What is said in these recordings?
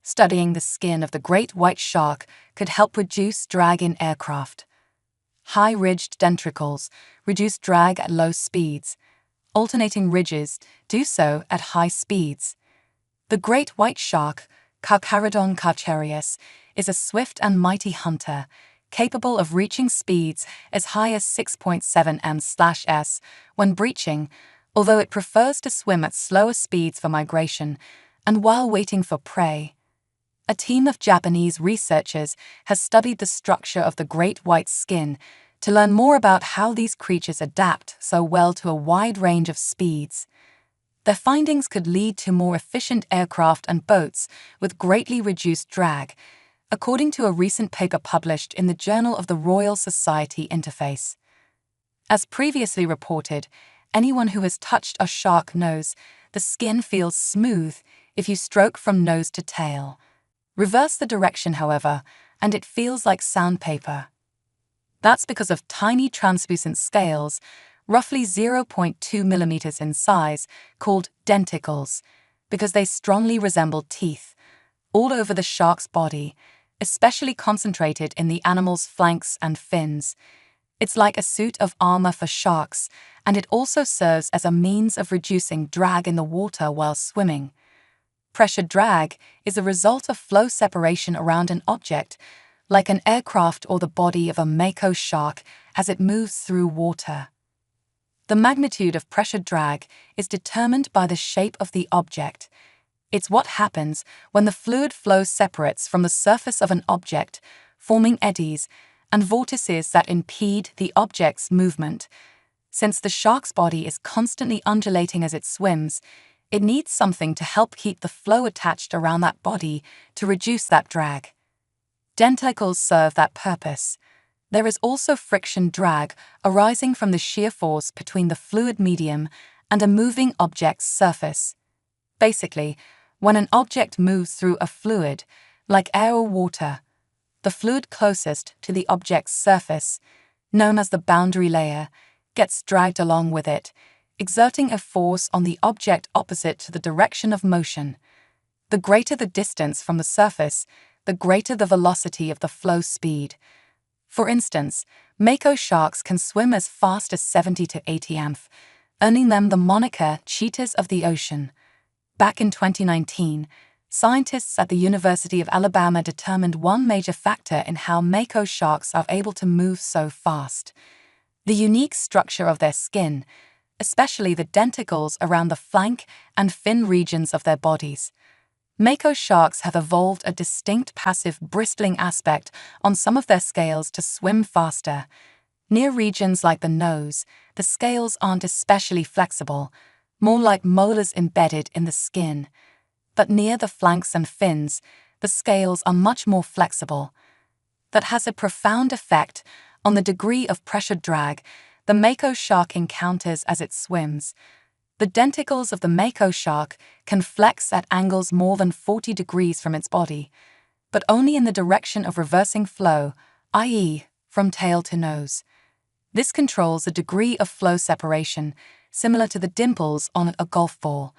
Studying the skin of the great white shark could help reduce drag in aircraft. High-ridged dentricles reduce drag at low speeds. Alternating ridges do so at high speeds. The great white shark, Carcharodon Carcharias, is a swift and mighty hunter, capable of reaching speeds as high as 6.7 ms/s when breaching, although it prefers to swim at slower speeds for migration and while waiting for prey. A team of Japanese researchers has studied the structure of the great white's skin to learn more about how these creatures adapt so well to a wide range of speeds. Their findings could lead to more efficient aircraft and boats with greatly reduced drag, according to a recent paper published in the Journal of the Royal Society Interface. As previously reported, anyone who has touched a shark knows the skin feels smooth if you stroke from nose to tail. Reverse the direction, however, and it feels like sandpaper. That's because of tiny translucent scales, roughly 0.2 millimeters in size, called denticles, because they strongly resemble teeth, all over the shark's body, especially concentrated in the animal's flanks and fins. It's like a suit of armor for sharks, and it also serves as a means of reducing drag in the water while swimming. Pressure drag is a result of flow separation around an object, like an aircraft or the body of a mako shark as it moves through water. The magnitude of pressure drag is determined by the shape of the object. It's what happens when the fluid flow separates from the surface of an object, forming eddies and vortices that impede the object's movement. Since the shark's body is constantly undulating as it swims, it needs something to help keep the flow attached around that body to reduce that drag. Denticles serve that purpose. There is also friction drag arising from the shear force between the fluid medium and a moving object's surface. Basically, when an object moves through a fluid, like air or water, the fluid closest to the object's surface, known as the boundary layer, gets dragged along with it, exerting a force on the object opposite to the direction of motion. The greater the distance from the surface, the greater the velocity of the flow speed. For instance, mako sharks can swim as fast as 70 to 80 mph, earning them the moniker cheetahs of the ocean. Back in 2019, scientists at the University of Alabama determined one major factor in how mako sharks are able to move so fast: the unique structure of their skin, especially the denticles around the flank and fin regions of their bodies. Mako sharks have evolved a distinct passive bristling aspect on some of their scales to swim faster. Near regions like the nose, the scales aren't especially flexible, more like molars embedded in the skin. But near the flanks and fins, the scales are much more flexible. That has a profound effect on the degree of pressure drag the mako shark encounters as it swims. The denticles of the mako shark can flex at angles more than 40 degrees from its body, but only in the direction of reversing flow, i.e., from tail to nose. This controls a degree of flow separation, similar to the dimples on a golf ball.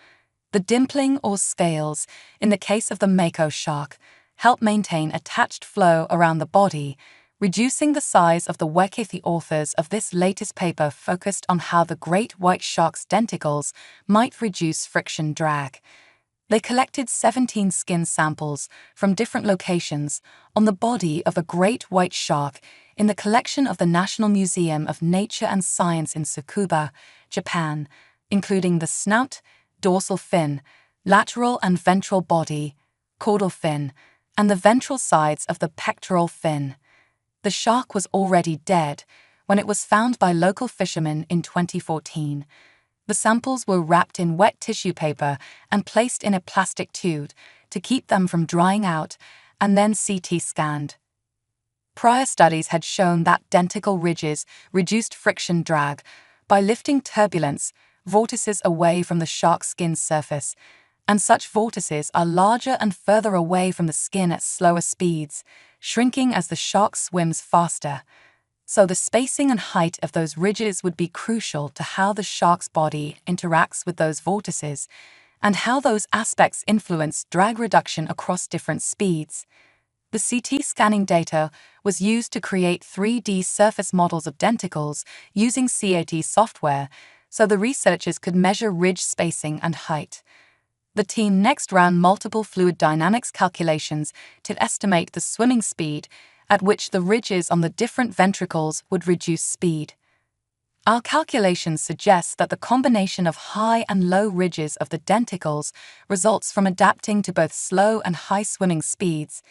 The dimpling or scales, in the case of the mako shark, help maintain attached flow around the body, reducing the size of the wake. The authors of this latest paper focused on how the great white shark's denticles might reduce friction drag. They collected 17 skin samples from different locations on the body of a great white shark in the collection of the National Museum of Nature and Science in Tsukuba, Japan, including the snout, dorsal fin, lateral and ventral body, caudal fin, and the ventral sides of the pectoral fin. The shark was already dead when it was found by local fishermen in 2014. The samples were wrapped in wet tissue paper and placed in a plastic tube to keep them from drying out and then CT scanned. Prior studies had shown that denticle ridges reduced friction drag by lifting turbulence vortices away from the shark's skin surface, and such vortices are larger and further away from the skin at slower speeds, shrinking as the shark swims faster. So the spacing and height of those ridges would be crucial to how the shark's body interacts with those vortices, and how those aspects influence drag reduction across different speeds. The CT scanning data was used to create 3D surface models of denticles using CAD software, so the researchers could measure ridge spacing and height. The team next ran multiple fluid dynamics calculations to estimate the swimming speed at which the ridges on the different ventricles would reduce speed. Our calculations suggest that the combination of high and low ridges of the denticles results from adapting to both slow and high swimming speeds,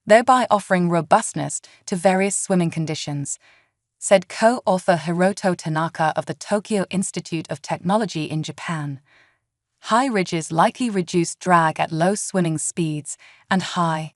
thereby offering robustness to various swimming conditions, said co-author Hiroto Tanaka of the Tokyo Institute of Technology in Japan. High ridges likely reduce drag at low swimming speeds, and high